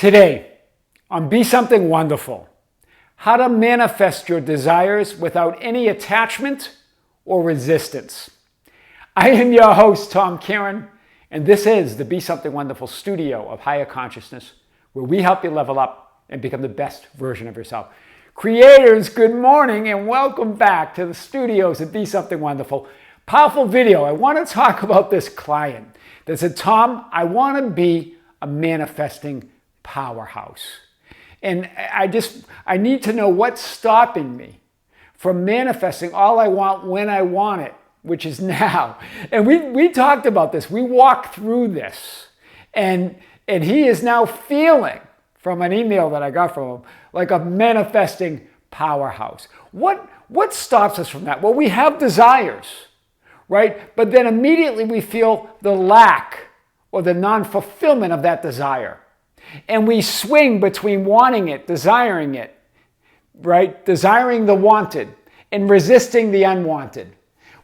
Today, on Be Something Wonderful, how to manifest your desires without any attachment or resistance. I am your host, Kearin, and this is the Be Something Wonderful studio of higher consciousness, where we help you level up and become the best version of yourself. Creators, good morning and welcome back to the studios of Be Something Wonderful. Powerful video. I want to talk about this client that said, Tom, I want to be a manifesting powerhouse. And I need to know what's stopping me from manifesting all I want when I want it, which is now. And we talked about this. We walked through this. And he is now feeling, from an email that I got from him, like a manifesting powerhouse. What stops us from that? Well, we have desires, right? But then immediately we feel the lack or the non-fulfillment of that desire. And we swing between wanting it, right? Desiring the wanted and resisting the unwanted.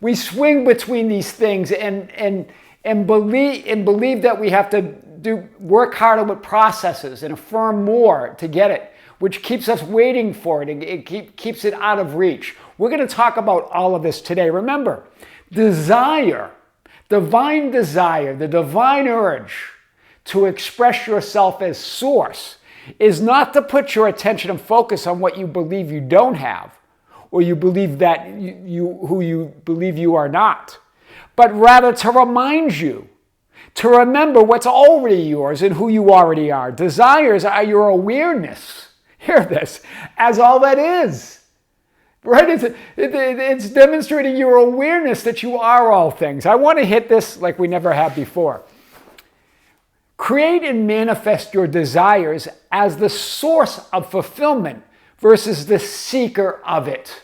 We swing between these things and believe that we have to work harder with processes and affirm more to get it, which keeps us waiting for it and it keeps it out of reach. We're going to talk about all of this today. Remember, desire, divine desire, the divine urge to express yourself as source is not to put your attention and focus on what you believe you don't have or you believe that who you believe you are not, but rather to remind you to remember what's already yours and who you already are. Desires are your awareness. Hear this, as all that is. Right? It's demonstrating your awareness that you are all things. I want to hit this like we never have before. Create and manifest your desires as the source of fulfillment versus the seeker of it.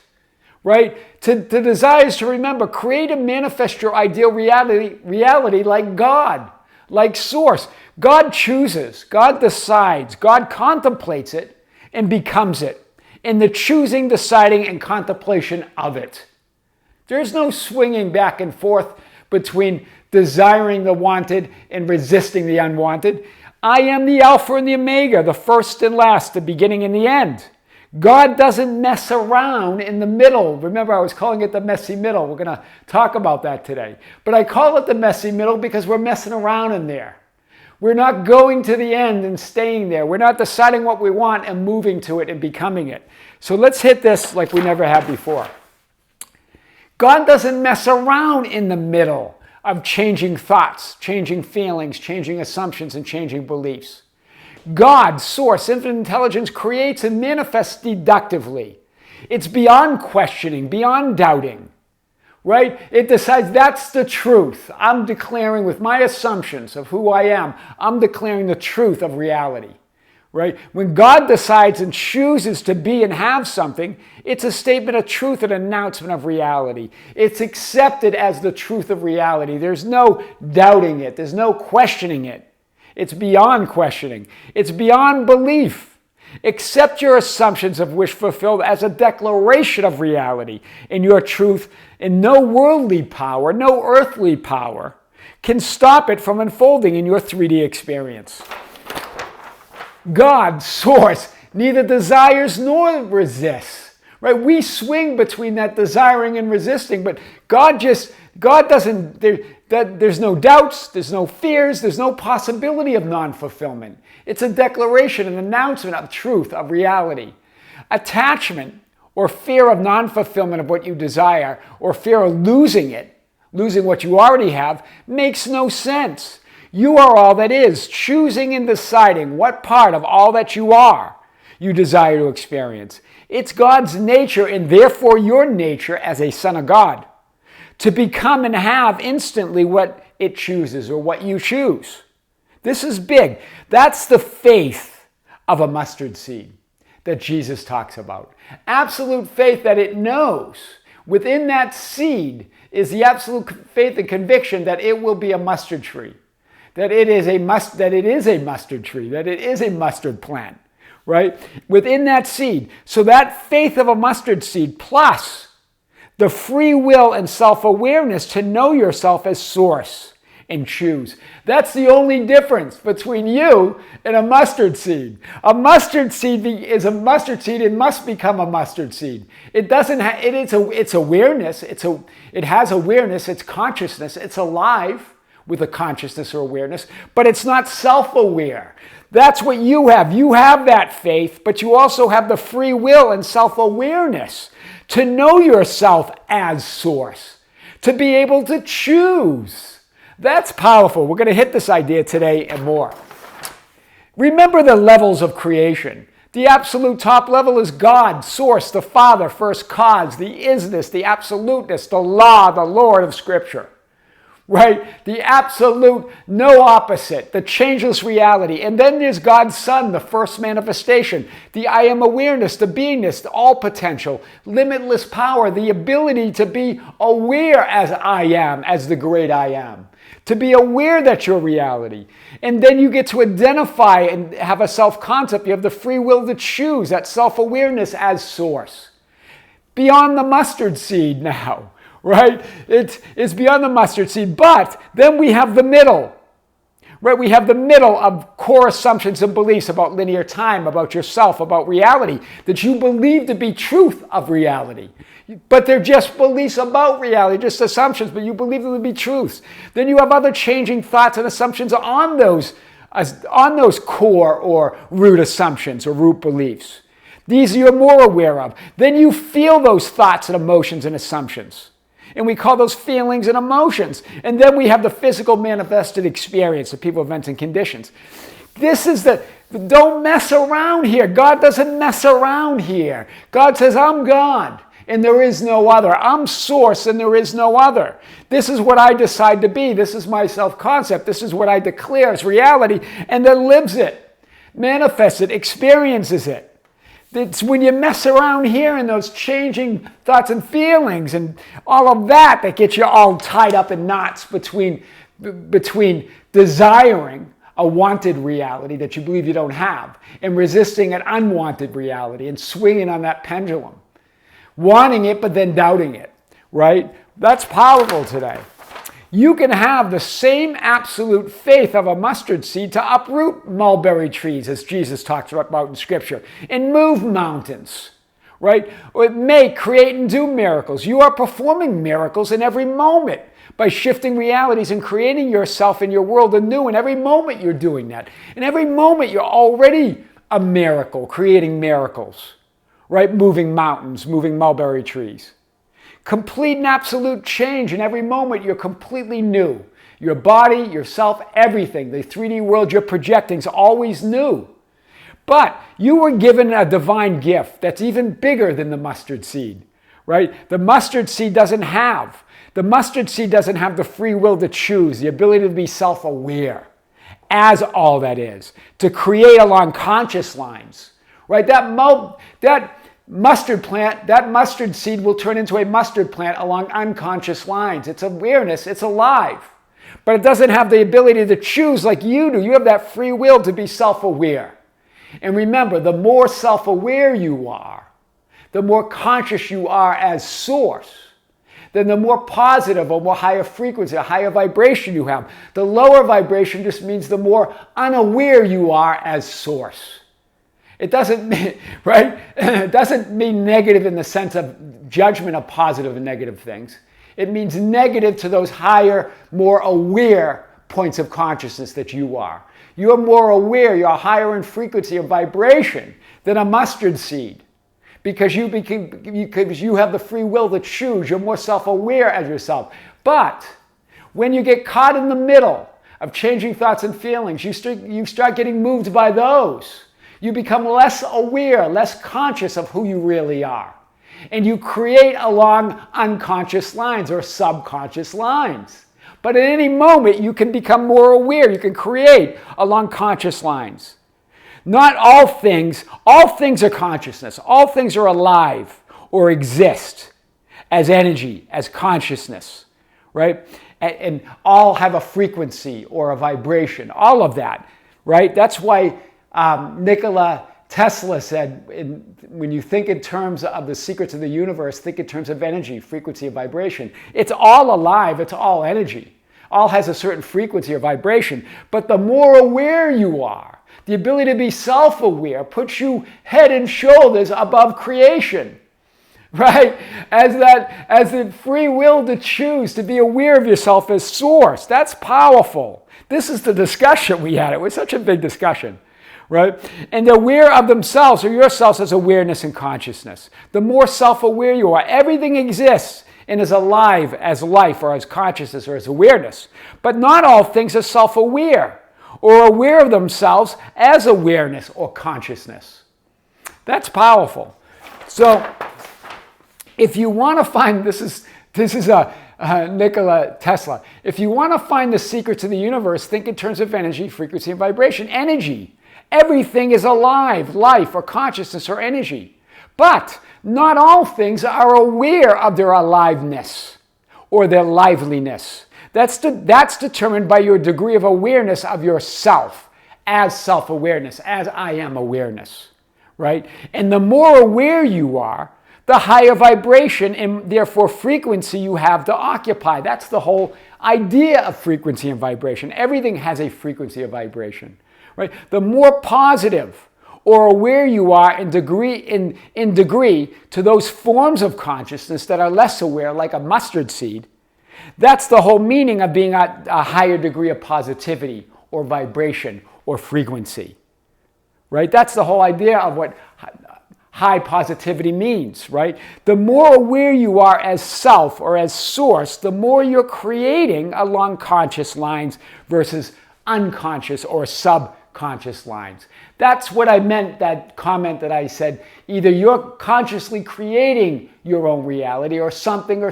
Right? The desire is to remember, create and manifest your ideal reality like God, like source. God chooses, God decides, God contemplates it and becomes it in the choosing, deciding, and contemplation of it. There's no swinging back and forth between desiring the wanted and resisting the unwanted. I am the Alpha and the Omega, the first and last, the beginning and the end. God doesn't mess around in the middle. Remember, I was calling it the messy middle. We're going to talk about that today. But I call it the messy middle because we're messing around in there. We're not going to the end and staying there. We're not deciding what we want and moving to it and becoming it. So let's hit this like we never have before. God doesn't mess around in the middle of changing thoughts, changing feelings, changing assumptions, and changing beliefs. God, source, infinite intelligence, creates and manifests deductively. It's beyond questioning, beyond doubting, right? It decides that's the truth. I'm declaring with my assumptions of who I am, I'm declaring the truth of reality, right? When God decides and chooses to be and have something, it's a statement of truth, an announcement of reality. It's accepted as the truth of reality. There's no doubting it. There's no questioning it. It's beyond questioning. It's beyond belief. Accept your assumptions of wish fulfilled as a declaration of reality and your truth, and no worldly power, no earthly power can stop it from unfolding in your 3D experience. God, source, neither desires nor resists. Right? We swing between that desiring and resisting, but God doesn't, there's no doubts, there's no fears, there's no possibility of non-fulfillment. It's a declaration, an announcement of truth, of reality. Attachment or fear of non-fulfillment of what you desire, or fear of losing it, losing what you already have, makes no sense. You are all that is, choosing and deciding what part of all that you are you desire to experience. It's God's nature and therefore your nature as a son of God to become and have instantly what it chooses or what you choose. This is big. That's the faith of a mustard seed that Jesus talks about. Absolute faith that it knows within that seed is the absolute faith and conviction that it will be a mustard tree, that it is a mustard tree, that it is a mustard plant. Right? Within that seed. So that faith of a mustard seed plus the free will and self-awareness to know yourself as source and choose. That's the only difference between you and a mustard seed. A mustard seed is a mustard seed. It must become a mustard seed. It doesn't have, it's awareness. It has awareness. It's consciousness. It's alive with a consciousness or awareness, but it's not self-aware. That's what you have. You have that faith, but you also have the free will and self-awareness to know yourself as source, to be able to choose. That's powerful. We're going to hit this idea today and more. Remember the levels of creation. The absolute top level is God, source, the Father, first cause, the isness, the absoluteness, the law, the Lord of Scripture. Right? The absolute, no opposite, the changeless reality. And then there's God's Son, the first manifestation, the I am awareness, the beingness, the all potential, limitless power, the ability to be aware as I am, as the great I am, to be aware that you're reality. And then you get to identify and have a self-concept. You have the free will to choose, that self-awareness as source. Beyond the mustard seed now. Right? It's beyond the mustard seed. But then we have the middle. Right? We have the middle of core assumptions and beliefs about linear time, about yourself, about reality, that you believe to be truth of reality. But they're just beliefs about reality, just assumptions, but you believe them to be truths. Then you have other changing thoughts and assumptions on those core or root assumptions or root beliefs. These you're more aware of. Then you feel those thoughts and emotions and assumptions. And we call those feelings and emotions. And then we have the physical manifested experience of people, events, and conditions. This is don't mess around here. God doesn't mess around here. God says, I'm God, and there is no other. I'm source, and there is no other. This is what I decide to be. This is my self-concept. This is what I declare as reality, and then lives it, manifests it, experiences it. It's when you mess around here in those changing thoughts and feelings and all of that gets you all tied up in knots between desiring a wanted reality that you believe you don't have and resisting an unwanted reality and swinging on that pendulum. Wanting it but then doubting it, right? That's powerful today. You can have the same absolute faith of a mustard seed to uproot mulberry trees, as Jesus talks about in Scripture, and move mountains, right? Or it may create and do miracles. You are performing miracles in every moment by shifting realities and creating yourself and your world anew. In every moment you're doing that. In every moment you're already a miracle, creating miracles, right? Moving mountains, moving mulberry trees. Complete and absolute change. In every moment, you're completely new. Your body, yourself, everything, the 3D world you're projecting is always new. But you were given a divine gift that's even bigger than the mustard seed, right? The mustard seed doesn't have the free will to choose, the ability to be self-aware as all that is, to create along conscious lines, right? That mustard seed will turn into a mustard plant along unconscious lines. It's awareness, it's alive. But it doesn't have the ability to choose like you do. You have that free will to be self-aware. And remember, the more self-aware you are, the more conscious you are as source, then the more positive or more higher frequency, a higher vibration you have. The lower vibration just means the more unaware you are as source. It doesn't mean, right? It doesn't mean negative in the sense of judgment of positive and negative things. It means negative to those higher, more aware points of consciousness that you are. You're more aware, you're higher in frequency of vibration than a mustard seed. Because you have the free will to choose. You're more self-aware as yourself. But when you get caught in the middle of changing thoughts and feelings, you start getting moved by those. You become less aware, less conscious of who you really are. And you create along unconscious lines or subconscious lines. But at any moment, you can become more aware. You can create along conscious lines. Not all things are consciousness. All things are alive or exist as energy, as consciousness, right? And all have a frequency or a vibration, all of that, right? That's why Nikola Tesla said, when you think in terms of the secrets of the universe, think in terms of energy, frequency, and vibration. It's all alive, it's all energy. all has a certain frequency or vibration. But the more aware you are, the ability to be self-aware puts you head and shoulders above creation, right? As the free will to choose to be aware of yourself as source. That's powerful. This is the discussion we had. It was such a big discussion, right? And they're aware of themselves or yourselves as awareness and consciousness. The more self-aware you are, everything exists and is alive as life or as consciousness or as awareness. But not all things are self-aware or aware of themselves as awareness or consciousness. That's powerful. So if you want to find, this is Nikola Tesla. If you want to find the secrets of the universe, think in terms of energy, frequency, and vibration. Energy. Everything is alive, life, or consciousness, or energy. But not all things are aware of their aliveness or their liveliness. That's determined by your degree of awareness of yourself as self-awareness, as I am awareness, right? And the more aware you are, the higher vibration and therefore frequency you have to occupy. That's the whole idea of frequency and vibration. Everything has a frequency of vibration, right? The more positive or aware you are in degree to those forms of consciousness that are less aware, like a mustard seed, that's the whole meaning of being at a higher degree of positivity or vibration or frequency, right? That's the whole idea of what high positivity means, right? The more aware you are as self or as source, the more you're creating along conscious lines versus unconscious or subconscious lines. That's what I meant, that comment that I said, either you're consciously creating your own reality or something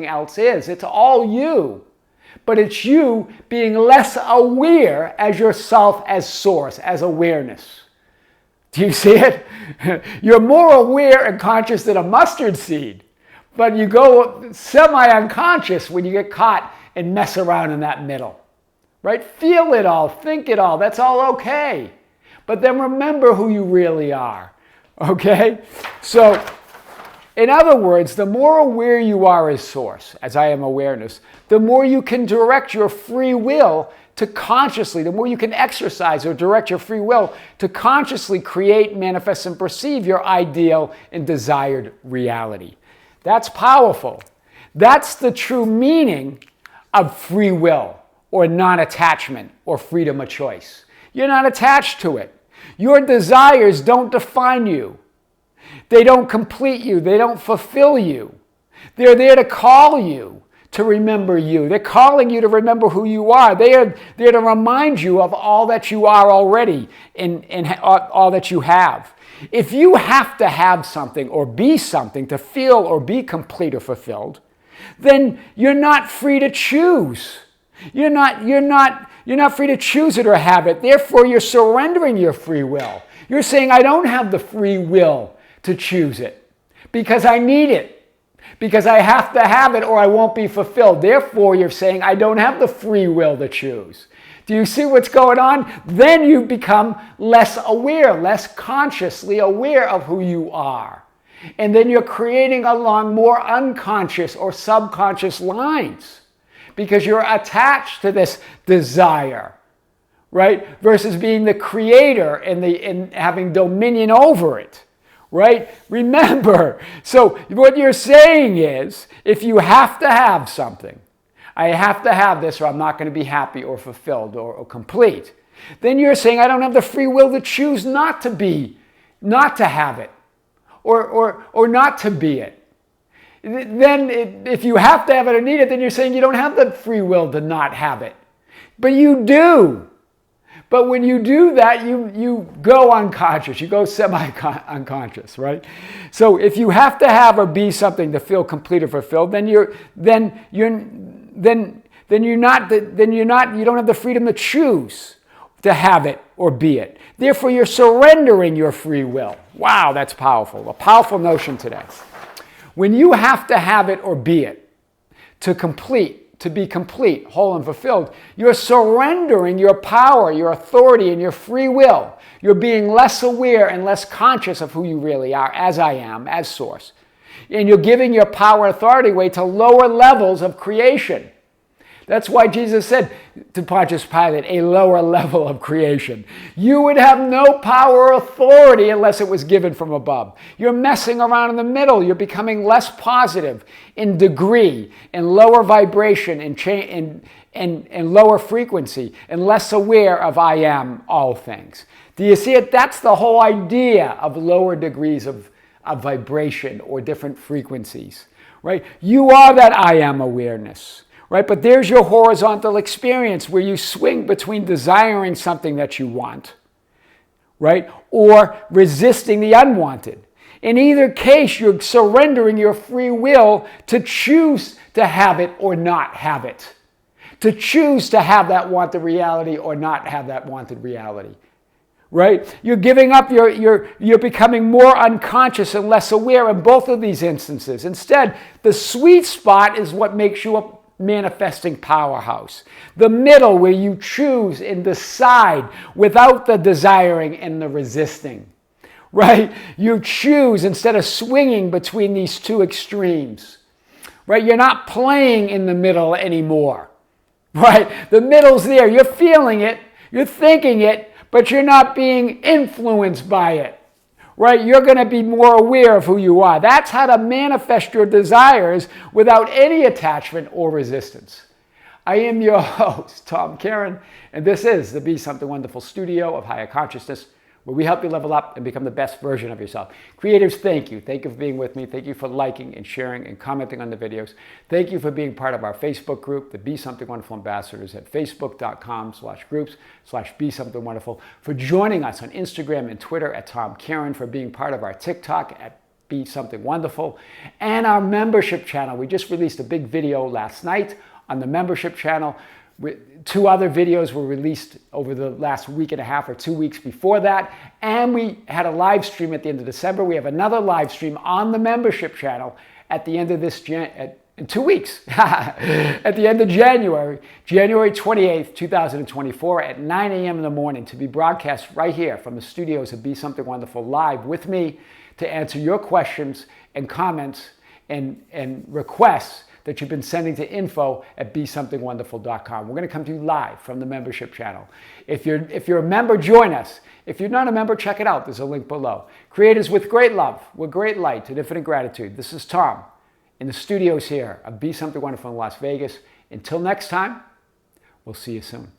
else is. It's all you. But it's you being less aware as yourself as source, as awareness. Do you see it? You're more aware and conscious than a mustard seed, but you go semi-unconscious when you get caught and mess around in that middle, right? Feel it all, think it all, that's all okay. But then remember who you really are, okay? So, in other words, the more aware you are as source, as I am awareness, the more you can direct your free will to consciously, the more you can exercise or direct your free will to consciously create, manifest, and perceive your ideal and desired reality. That's powerful. That's the true meaning of free will or non-attachment or freedom of choice. You're not attached to it. Your desires don't define you. They don't complete you. They don't fulfill you. They're there to call you to remember you. They're calling you to remember who you are. They are there to remind you of all that you are already and all that you have. If you have to have something or be something to feel or be complete or fulfilled, then you're not free to choose. You're not free to choose it or have it. Therefore, you're surrendering your free will. You're saying, I don't have the free will to choose it because I need it. Because I have to have it or I won't be fulfilled. Therefore, you're saying, I don't have the free will to choose. Do you see what's going on? Then you become less aware, less consciously aware of who you are. And then you're creating along more unconscious or subconscious lines because you're attached to this desire, right? Versus being the creator and having dominion over it. Right? Remember, so what you're saying is, if you have to have something, I have to have this or I'm not going to be happy or fulfilled or complete, then you're saying I don't have the free will to choose not to have it or not to be it. Then if you have to have it or need it, then you're saying you don't have the free will to not have it. But you do. But when you do that, you go unconscious. You go semi-unconscious, right? So if you have to have or be something to feel complete or fulfilled, then you don't have the freedom to choose to have it or be it. Therefore, you're surrendering your free will. Wow, that's powerful. A powerful notion today. When you have to have it or be it to be complete, whole, and fulfilled, you're surrendering your power, your authority, and your free will. You're being less aware and less conscious of who you really are, as I am, as source. And you're giving your power and authority away to lower levels of creation. That's why Jesus said to Pontius Pilate, a lower level of creation. You would have no power or authority unless it was given from above. You're messing around in the middle. You're becoming less positive in degree, in lower vibration, in lower frequency, and less aware of I am all things. Do you see it? That's the whole idea of lower degrees of vibration or different frequencies, right? You are that I am awareness. Right? But there's your horizontal experience where you swing between desiring something that you want, right? Or resisting the unwanted. In either case, you're surrendering your free will to choose to have it or not have it. To choose to have that wanted reality or not have that wanted reality. Right? You're giving up, you're becoming more unconscious and less aware in both of these instances. Instead, the sweet spot is what makes you a manifesting powerhouse. The middle, where you choose and decide without the desiring and the resisting, right? You choose instead of swinging between these two extremes, right? You're not playing in the middle anymore, right? The middle's there. You're feeling it, you're thinking it, but you're not being influenced by it. Right? You're going to be more aware of who you are. That's how to manifest your desires without any attachment or resistance. I am your host, Tom Kearin, and this is the Be Something Wonderful studio of higher consciousness, where we help you level up and become the best version of yourself. Creators, thank you. Thank you for being with me. Thank you for liking and sharing and commenting on the videos. Thank you for being part of our Facebook group, the Be Something Wonderful Ambassadors at facebook.com/groups/Be Something Wonderful, for joining us on Instagram and Twitter at Tom Kearin, for being part of our TikTok at Be Something Wonderful, and our membership channel. We just released a big video last night on the membership channel. Two other videos were released over the last week and a half or 2 weeks before that. And we had a live stream at the end of December. We have another live stream on the membership channel at the end of this, in 2 weeks, at the end of January 28th, 2024 at 9 a.m. in the morning, to be broadcast right here from the studios of Be Something Wonderful live with me to answer your questions and comments and requests that you've been sending to info@besomethingwonderful.com. We're going to come to you live from the membership channel. If you're a member, join us. If you're not a member, check it out. There's a link below. Creators, with great love, with great light and infinite gratitude, this is Tom in the studios here of Be Something Wonderful in Las Vegas. Until next time, we'll see you soon.